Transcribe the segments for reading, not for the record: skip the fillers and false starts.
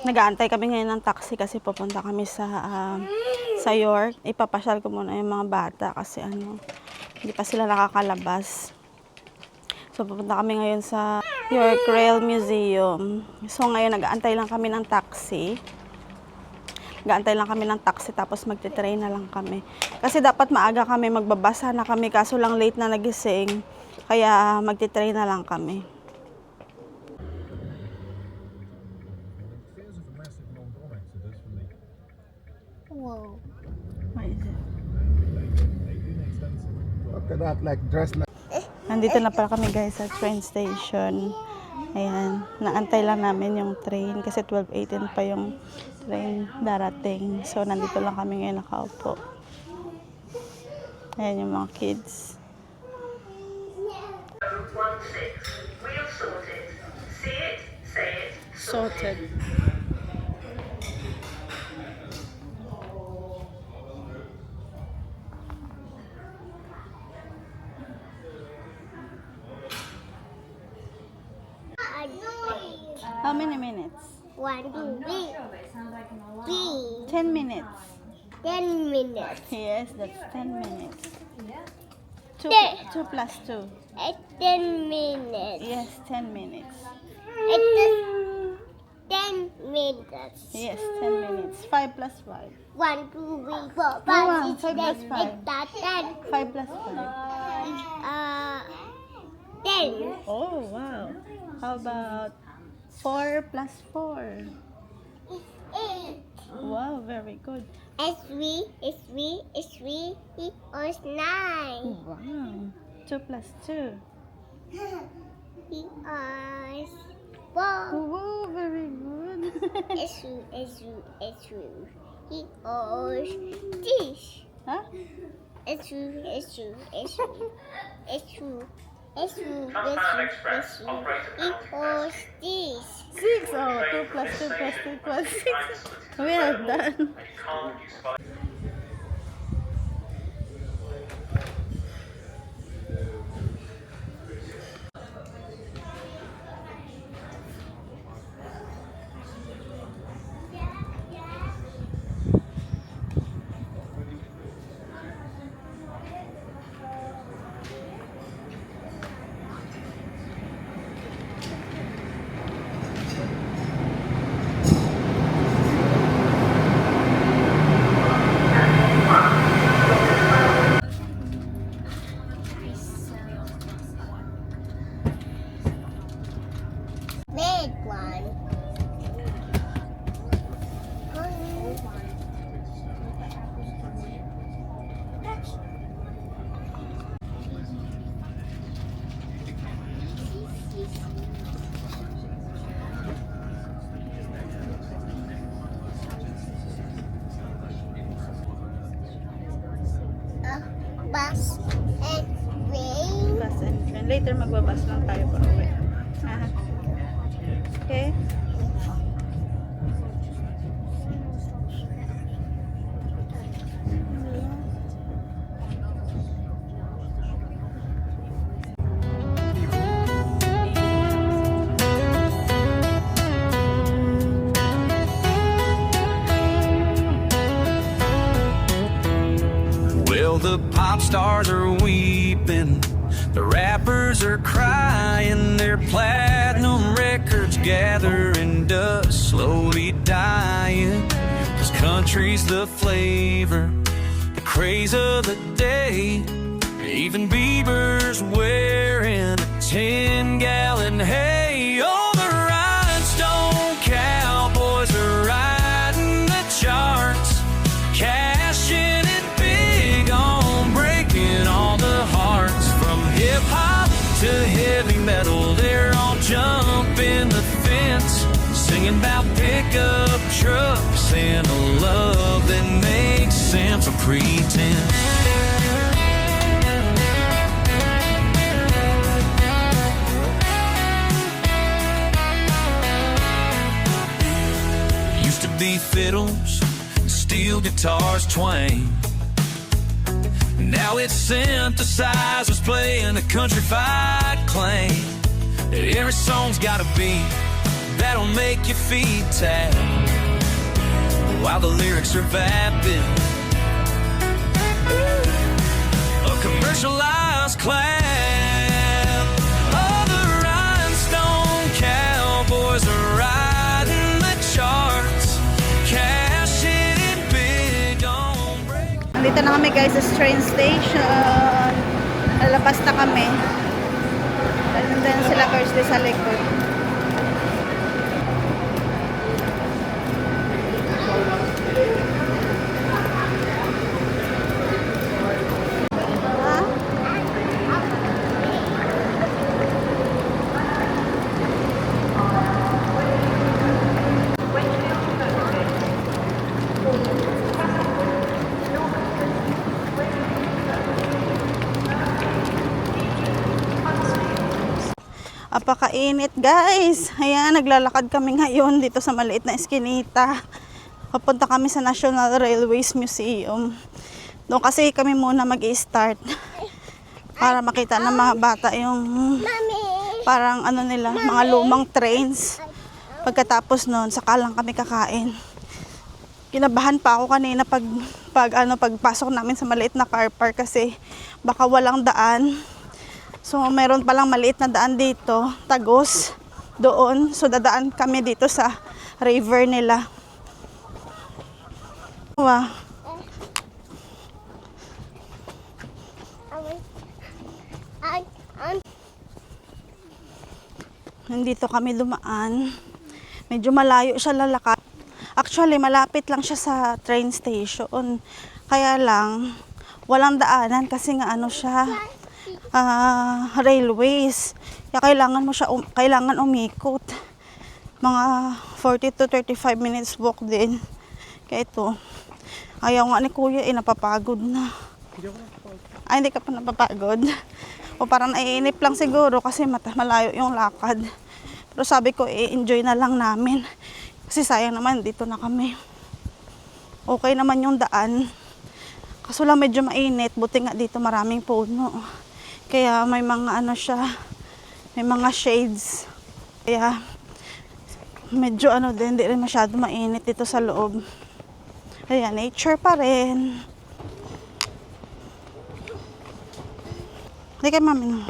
Nag-aantay kami ngayon ng taxi kasi pupunta kami sa York. Ipapasyal ko muna yung mga bata kasi hindi pa sila nakakalabas. So pupunta kami ngayon sa York Rail Museum. So ngayon nag-aantay lang kami ng taxi. Nag-aantay lang kami ng taxi tapos magte-train na lang kami. Kasi dapat maaga kami, magbabasa na kami kaso lang late na nagising. Kaya magte-train na lang kami. Whoa. What is it? Look at that, like dressed like. Nandito na pala kami guys sa train station. Ayan, naantay lang namin yung train kasi 12:18 pa yung train darating. So nandito lang kami ngayon nakaupo. Ayan yung mga kids. 16. Wheel sorted. See it, say it, Sorted. How many minutes? 1, 2, 3. 10 minutes. 10 minutes. Yes, that's 10 minutes. 2 plus 2. 10 minutes. Yes, 10 minutes. It is 10 minutes. Yes, 10 minutes. 5 plus 5. 1, 2, 3, 4, 5, Wow, 6, 5 plus 7, 8, 9, 5 plus 5. 10. Oh, wow. How about 4 plus 4? 8. Wow, very good. S3 equals 9. Wow. 2 plus 2. Equals 4. Wow, very good. S2 equals this. Huh? S2 Transman Express operator equals this. 6. Oh, 2 plus 2 plus 2 equals 6. Well done. And you can't use fire. Red one. Bus and train. Bus and train. Later magbabas lang tayo pa uwi. Ah. Okay? Well, the pop stars are weeping, the rappers are crying, their platinum records gathering dust, slowly dying. This country's the flavor, the craze of the day. Even Bieber's wearing a 10-gallon hay. Oh, the rhinestone cowboys are riding the charts, cashing in big. pickup trucks and a love that makes sense of pretense. Used to be fiddles, steel guitars twang. Now it's synthesizers playing a country-fied clang. Every song's got a beat that'll make your feet tap, while the lyrics are vapid. A commercialized clap. All the rhinestone cowboys are riding the charts, cashing in big on break. Nandito na kami guys sa train station. Lalabas na kami. Nandun sila Thursday sa likod. Apakainit guys. Ayan, naglalakad kami ngayon dito sa maliit na eskinita. Papunta kami sa National Railways Museum. Doon kasi kami muna mag-i-start para makita ng mga bata yung parang ano nila, mga lumang trains. Pagkatapos noon, saka lang kami kakain. Kinabahan pa ako kanina pagpasok namin sa maliit na car park kasi baka walang daan. So, meron palang maliit na daan dito, tagos, doon. So, dadaan kami dito sa river nila. Wow. Dito kami dumaan. Medyo malayo siya lalakad. Actually, malapit lang siya sa train station. Kaya lang, walang daanan kasi nga ano siya, railways. Kaya kailangan umikot. Mga 40 to 35 minutes walk din. Kaya ito, ayaw nga ni kuya, napapagod na. Ay, hindi ka pa napapagod. O parang naiinip lang siguro kasi malayo yung lakad. Pero sabi ko, enjoy na lang namin. Kasi sayang naman, dito na kami. Okay naman yung daan. Kaso lang medyo mainit, buti nga dito maraming puno. Kaya may mga ano siya, may mga shades. Kaya medyo ano din, hindi rin masyado mainit dito sa loob. Kaya nature pa rin. Hindi kay mami no.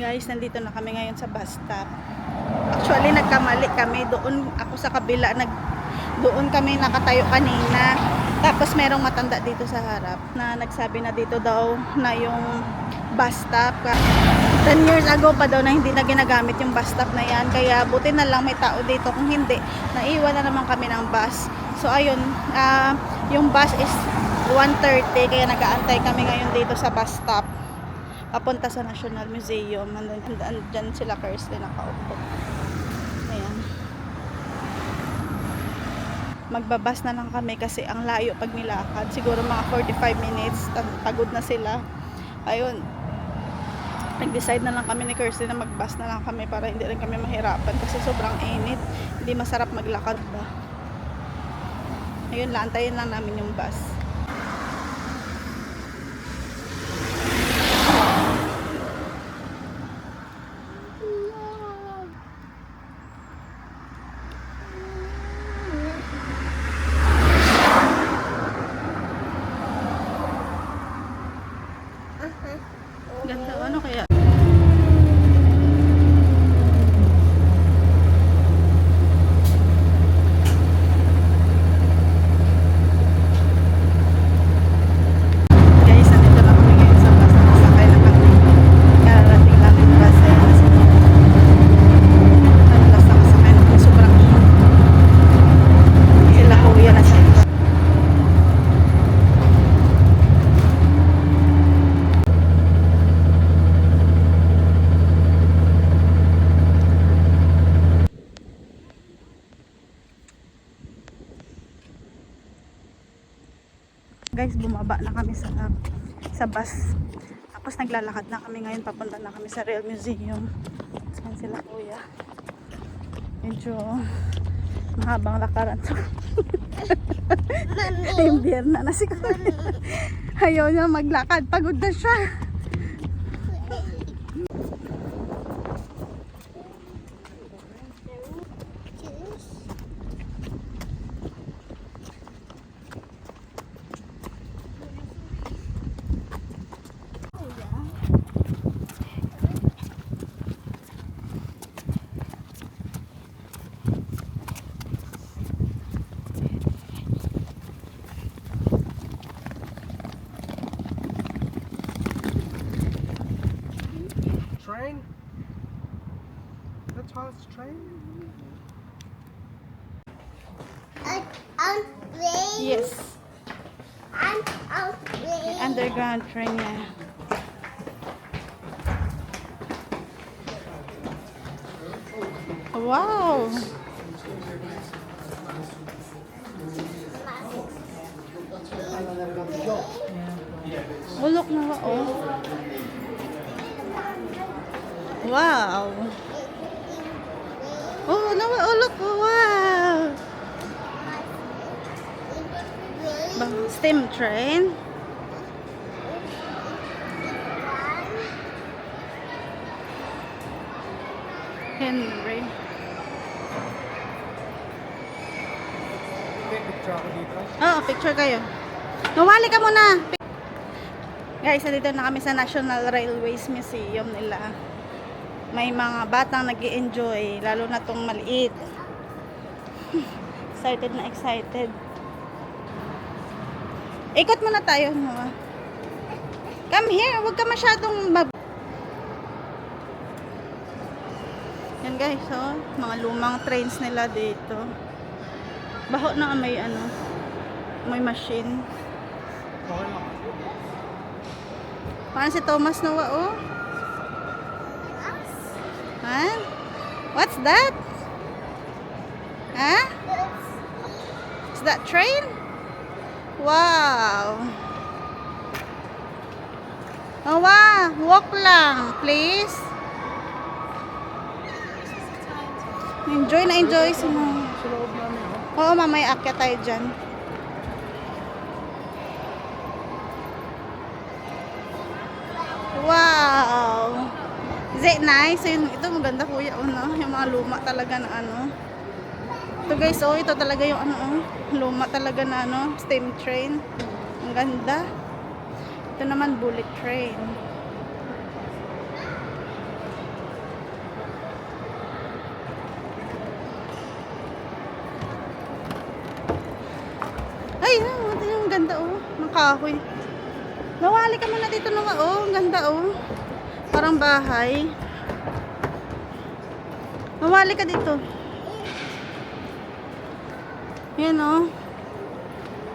Guys, nandito na kami ngayon sa bus stop. Actually, nagkamali kami. Doon ako sa kabila. Doon kami nakatayo kanina. Tapos merong matanda dito sa harap na nagsabi na dito daw na yung bus stop. 10 years ago pa daw na hindi na ginagamit yung bus stop na yan. Kaya buti na lang may tao dito. Kung hindi, naiwan na naman kami ng bus. So ayun, yung bus is 1:30. Kaya nag-aantay kami ngayon dito sa bus stop. Papunta sa National Museum. Dyan sila Kirsten nakaupo. Ayan. Magbabas na lang kami kasi ang layo pag nilakad. Siguro mga 45 minutes. Pagod na sila. Ayun. Nag-decide na lang kami ni Kirsten na magbas na lang kami para hindi rin kami mahirapan kasi sobrang init. Hindi masarap maglakad ba. Ayun, laantayin lang namin yung bus. Ganda, ano kaya? Guys, bumaba na kami sa bus. Tapos naglalakad na kami ngayon. Papunta na kami sa Real Museum. Saan sila kuya? Medyo mahabang lakaran to. Yung biyerna na si kuya. Ayaw niya maglakad. Pagod na siya. Train? That's how it's train? Rain. Yes. Rain. Underground train niya. Wow! Ulok na ba? Oh. Wow! Oh, ulok. Wow! Steam train. Henry. Take picture ako dito. Oo, picture kayo. Nawali ka muna. Guys, nandito na kami sa National Railways Museum nila. May mga batang nag-i-enjoy, lalo na tong maliit. Excited na excited. Ikot muna tayo. Noah. Come here, huwag ka masyadong Yan guys, oh, mga lumang trains nila dito. Baho na may may machine. Okay lang. Parang si Thomas Noah, oh. Huh? What's that? Huh? Is that train? Wow. Noah, walk lang, please. Enjoy na enjoy si Noah. Sa loob namin, oh. Oo, mamaya akyat tayo dyan. Wow! Is it nice? Ito maganda kuya, no? Yung mga luma talaga na Ito guys, oh, ito talaga yung luma talaga na steam train. Ang ganda. Ito naman bullet train. Ay, ito yung ganda, oh. Ng kahoy. Nawali ka muna dito, Noah, oh. Ang ganda, oh. Parang bahay. Nawali ka dito. Yan, oh.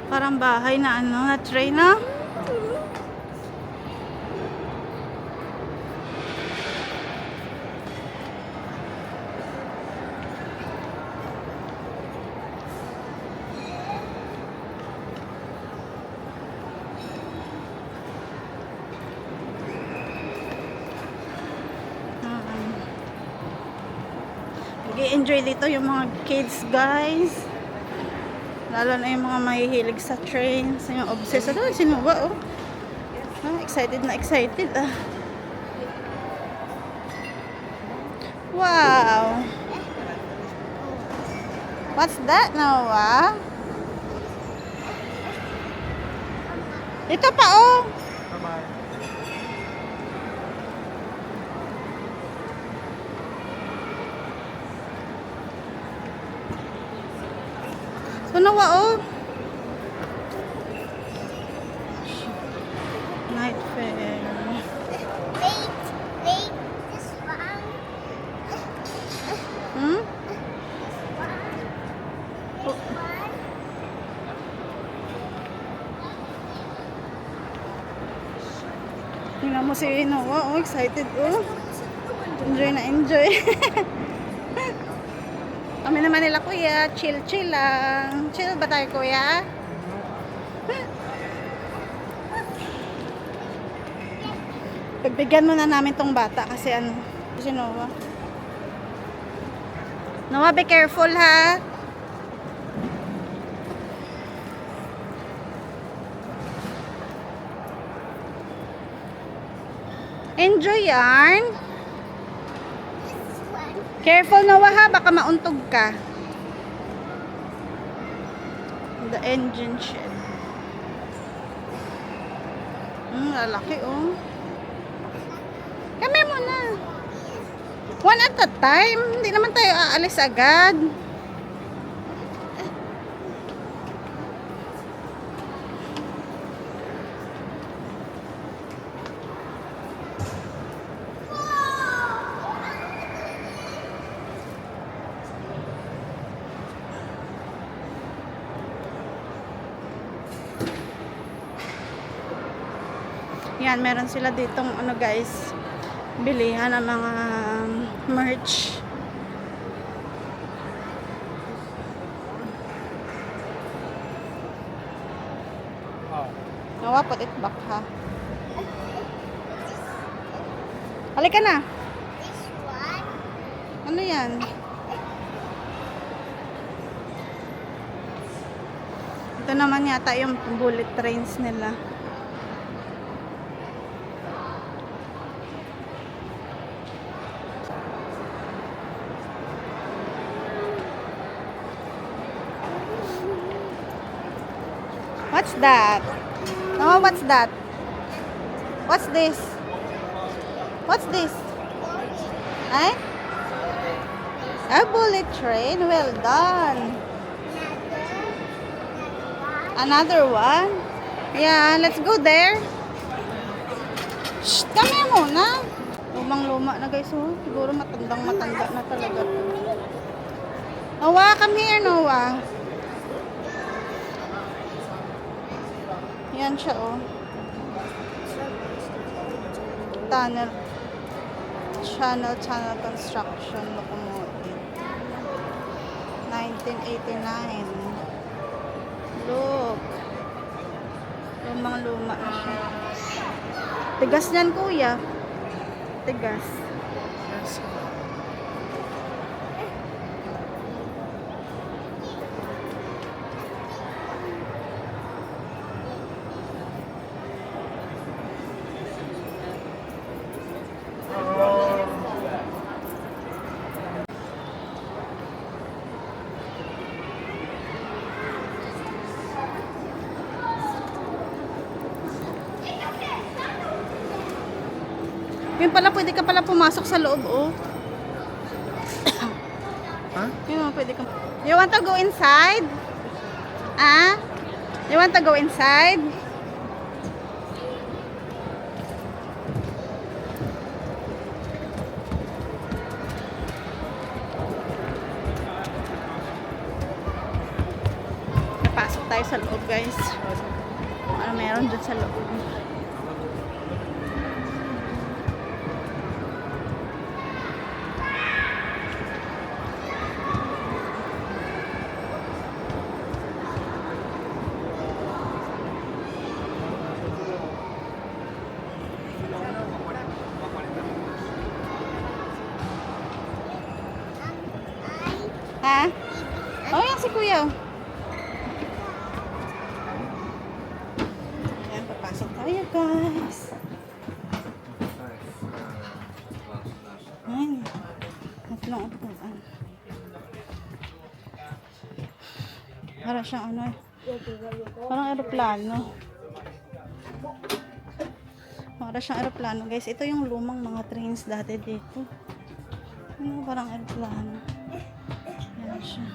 Parang bahay na na train, no? Nag-i-enjoy dito yung mga kids, guys. Lalo na yung mga mahihilig sa trains, yung obsessed. Ano, sinuwa, oh. Ah, excited na excited, ah. Wow! What's that, Noah? Ito pa, oh. Bye-bye. So, Noah, oh. Night fair. Wait, this one. Hmm? This one. Tingnan mo si Noah, oh, excited, oh. Enjoy na enjoy. Kami naman nila, kuya, chill lang. Chill ba tayo, kuya? Pagbigyan muna namin tong bata kasi ano, si Noah. Noah, be careful ha. Enjoy yarn. This one. Careful Noah ha, baka mauntog ka. The engine shed. Lalaki oh. Kami muna. One at a time. Hindi naman tayo aalis agad. Yan, meron sila ditong ano guys, bilihan ng mga merch. Oh. Nawa, put it back ha. Halika na. This one. Ano yan? Ito naman yata yung bullet trains nila. What's that? No, what's that? What's this? What's this? Eh? A bullet train. Well done. Another one? Yeah, let's go there. Shh, kami muna. Lumang-luma na guys. Oh. Siguro matandang-matanda na talaga. Noah, come here, Noah. Yan siya, oh. Channel construction locomotive. 1989. Look. Lumang-luma na siya. Tigas niyan, kuya. Tigas. Yun pala, pwede ka pala pumasok sa loob, oh. Ha? Yun, pwede ka. You want to go inside? Ah? You want to go inside? Napasok tayo sa loob, guys. Ano meron dyan sa loob? Ha? Oh, yan si kuya. Ayan, papasok tayo, guys. Ayan. Tatlong upuan. Para siyang ano eh. Parang aeroplano. Para siyang aeroplano, guys. Ito yung lumang mga trains dati dito. Ano, parang aeroplano. Yan siya.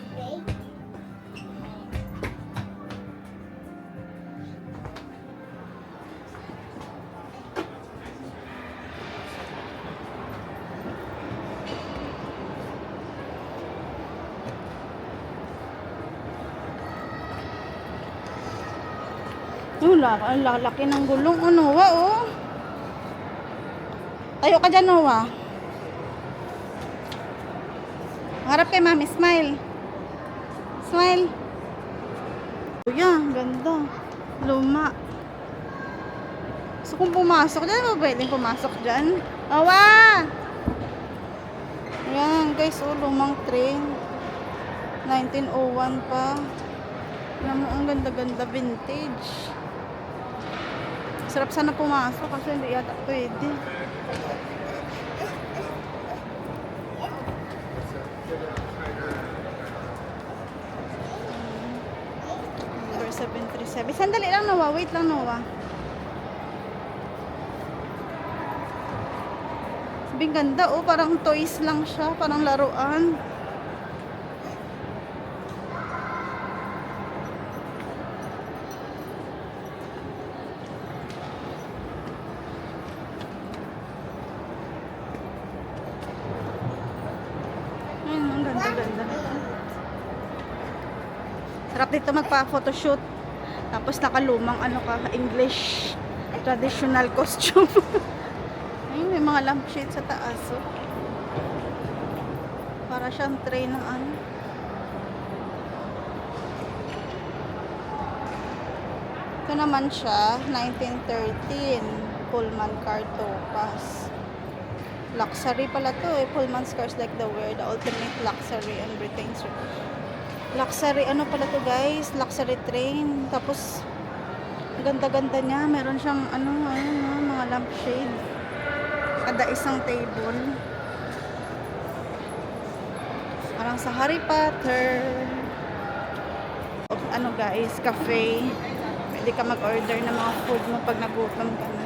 Ang laki ng gulong. Oh, Noah, oh. Tayo ka dyan, Noah. Harap kay mami, smile. Smile. Kuya, ganda. Luma. Gusto ko Kung pumasok dyan, ba pwedeng pumasok dyan? Awa! Ayan guys, oh, lumang train. 1901 pa. Alam mo, ang ganda-ganda, vintage. Sarap sana pumasok kasi hindi yata pwede. Number 737. Sandali lang, Noah. Wait lang, Noah. Sabing ganda, oh. Parang toys lang siya. Parang laruan. Ayun, ang ganda-ganda nito. Sarap dito magpa-photoshoot. Tapos nakalumang ano ka, English traditional costume. Ayun, may mga lampshade sa taas. Oh. Para siyang train ng ano. Ito naman siya, 1913. Pullman car Topaz. Luxury pala to eh. Pullman's cars like the world, the ultimate luxury and Britain's luxury, ano pala to guys? Luxury train. Tapos, ganda-ganda niya. Meron siyang, ano, ayun, mga lampshade. Kada isang table. Parang sa Harry Potter. Ano guys, cafe. Pwede ka mag-order ng mga food mo pag nagutom ka na.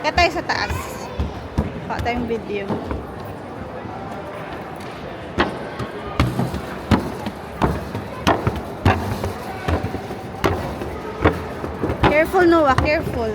Kaya tayo sa taas. Pa tayong video. Careful, Noah. Careful.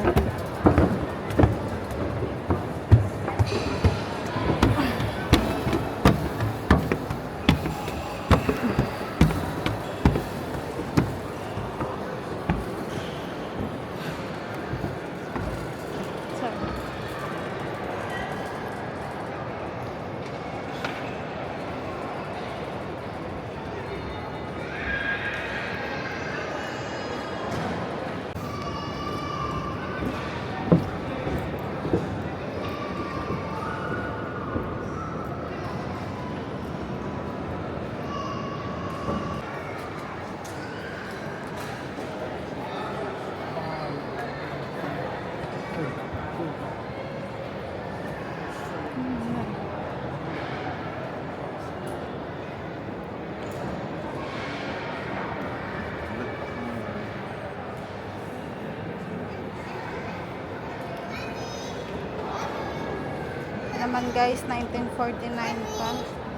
Naman guys, 1949 pa.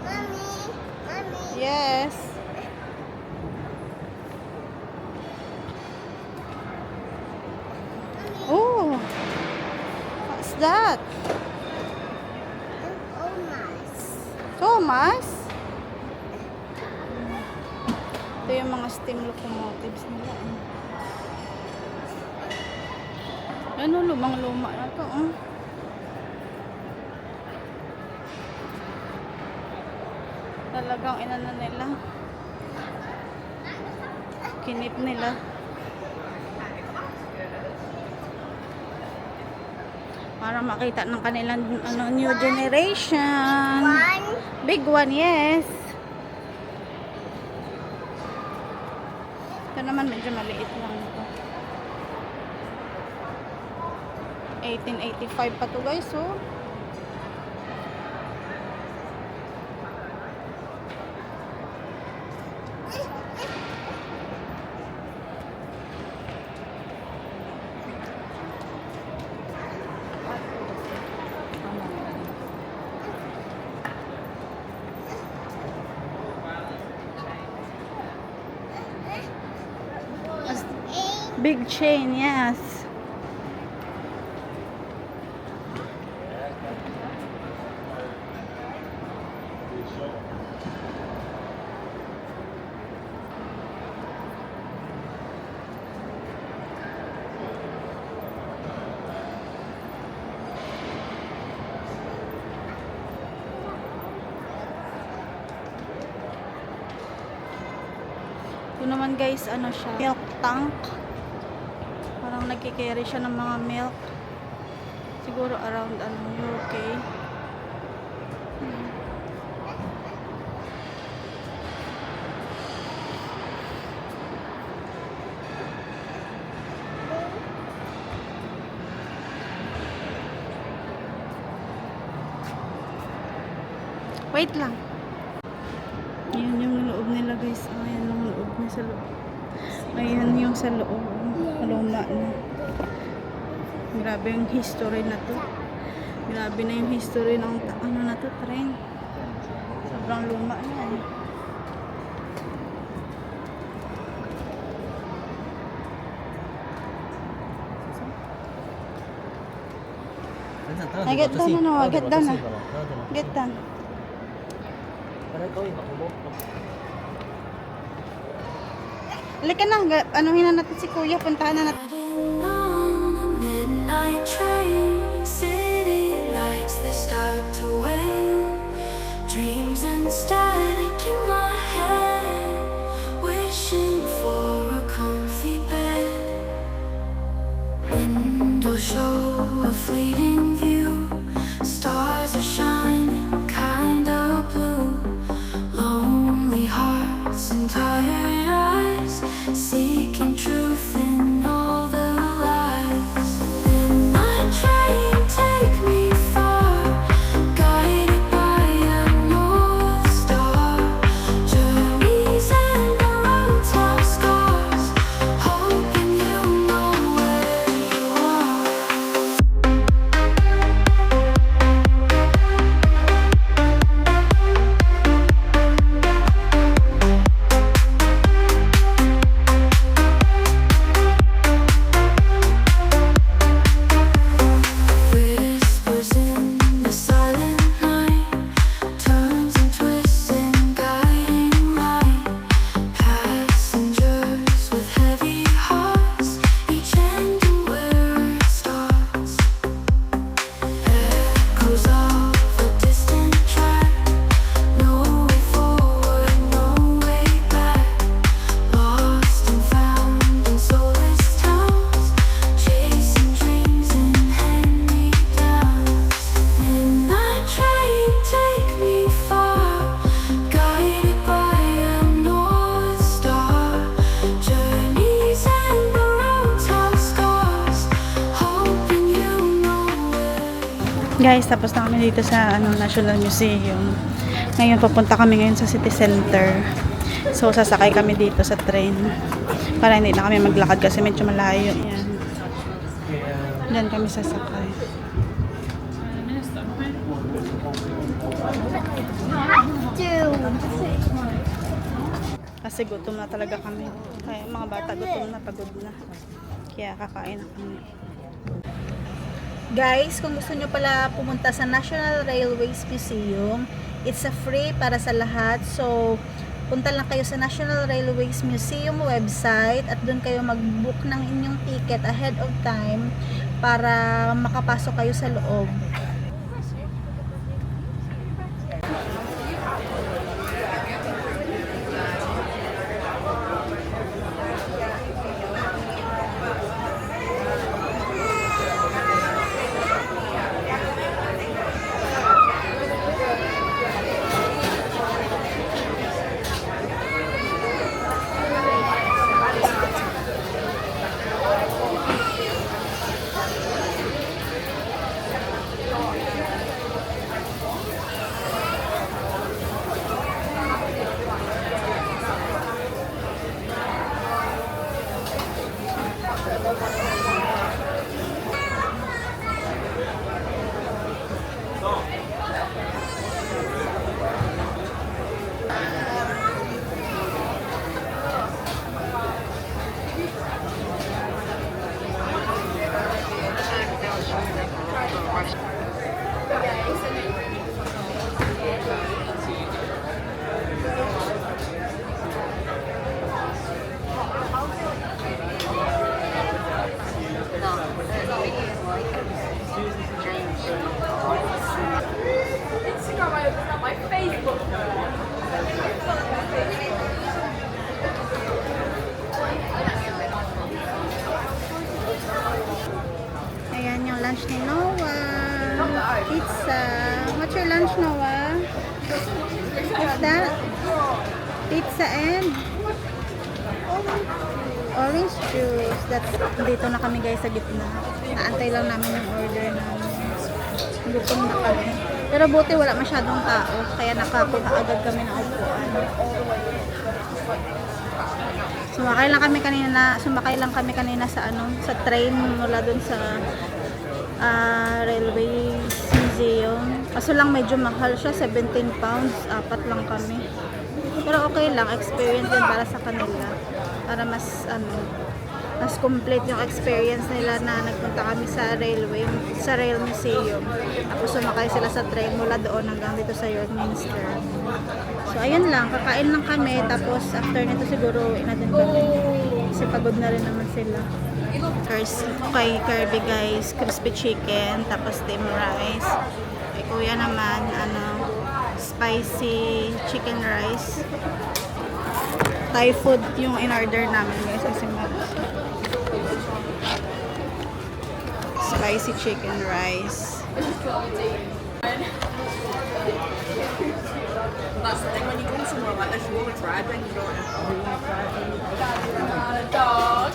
Mommy. Yes. Oh, what's that? Thomas. Thomas? Ito yung mga steam locomotives nila. Ano, lumang-luma na to. Talagang inano nila. Kinip nila. Para makita ng kanilang ano, new generation. One. Big one, yes. Ito naman medyo maliit lang ito. 1885 pa to guys, oh. Big chain, yes. Ito naman guys, ano siya, milk tank. Parang nagkikerry siya ng mga milk. Siguro around UK. Wait lang. Ayan yung loob nila guys. Ayan yung loob niya sa loob. Ayan yung sa loob. Luma na. Grabe yung history na to. Grabe na yung history ng ano na to, train. Sobrang luma na eh. Ay, get down na no. Get down na. Get down. Halika na. Anuhin na natin si Kuya. Puntahan na natin. On the midnight train, city lights they start to wane. Dreams and static in my head, wishing for a comfy bed. Windows show a fleeting view, stars are shining, kinda blue. Lonely hearts and tired eyes, seeking truth in all the lies. Midnight train, take me far, guided by a north star. Journeys and the roads have scars, hoping you know where you are. Whispers in the silent night, turns and twists and guiding light. Passengers with heavy hearts, each ending where it starts. Echoes of a distant track, no way forward, no way back. Lost and found in soulless towns, chasing dreams and hand-me-downs. Midnight train, take me far, guided by a north star. Journeys and the roads have scars, hoping you know where. Guys, tapos na kami dito sa National Museum. Ngayon, papunta kami ngayon sa City Center. So, sasakay kami dito sa train. Para hindi na kami maglakad kasi medyo malayo. Yan. Diyan kami sasakay. Kasi gutom na talaga kami. Kaya mga bata gutom na, pagod na. Kaya kakain na kami. Guys, kung gusto nyo pala pumunta sa National Railways Museum, it's a free para sa lahat. So, punta lang kayo sa National Railways Museum website at doon kayo mag-book ng inyong ticket ahead of time para makapasok kayo sa loob. pizza. What's your lunch, Noah? What's that? Pizza and orange juice. Dito na kami guys sa gitna. Naantay lang namin yung order namin. Gutom na kami. Pero buti wala masyadong tao. Kaya nakakuha agad kami ng upuan. Sumakay lang kami kanina sa sa train mula dun sa Railway Museum. Kaso lang medyo mahal siya, 17 pounds, 4 lang kami. Pero okay lang, experience din para sa kanila. Para mas complete yung experience nila na nagpunta kami sa Rail Museum. Tapos sumakay sila sa train mula doon hanggang dito sa York Minster. So ayun lang, kakain lang kami. Tapos after nito siguro ina din kami. Kasi pagod na rin naman sila. Kay Kirby guys, crispy chicken, tapos steam rice. Kay kuya naman, spicy chicken rice. Thai food yung in-order namin guys. Kasi spicy chicken rice. That's the thing when you go somewhere like this, you want to try a drink, you don't want to. Dog.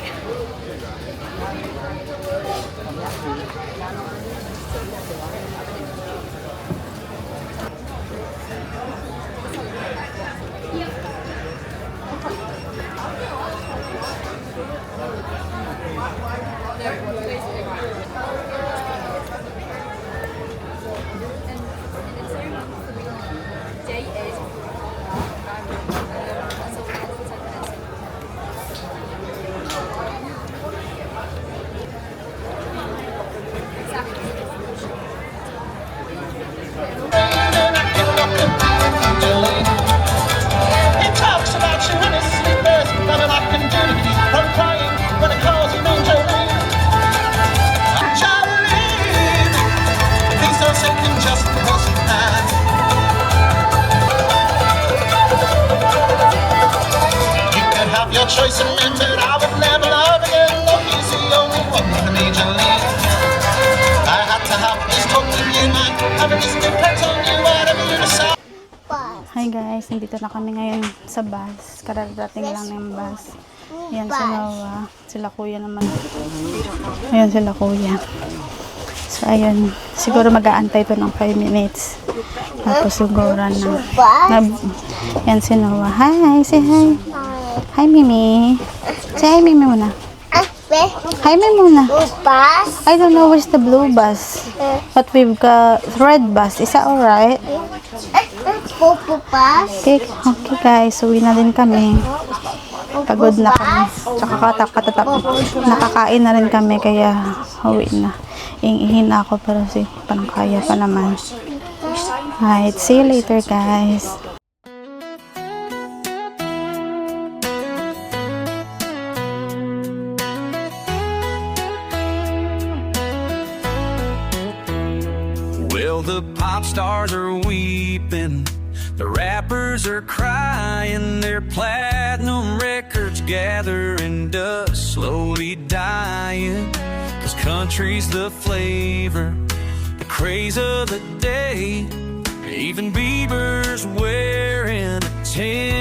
He talks about you in his sleep. There's nothing I can do to keep from crying when it calls you Jolene. Jolene, please don't say him just because you can. You can have your choice of men, but I would never love again. Look, he's the only one for me, Jolene. I had to have this talk with you, man. Having this difference on you, whatever you decide. Hi guys, nandito na kami ngayon sa bus. Kararating lang ng bus. Ayan si Noah. Sila kuya naman. Ayan sila kuya. So ayun, siguro mag-aantay to ng 5 minutes. Tapos siguro na. Ayan si Noah. Hi, say hi. Hi Mimi. Say hi Mimi muna. Hi Mimi muna. Bus? I don't know where's the blue bus. But we've got red bus. Is that alright? Popo bus? Okay guys, uwi na din kami. Pagod na kami. Tsaka nakakain na rin kami kaya uwi na. Iingin na ako pero parang kaya pa naman. Alright, see you later guys. Well, the pop stars are weeping, the rappers are crying, their platinum records gathering dust, slowly dying. 'Cause country's the flavor, the craze of the day. Even Bieber's wearing a tin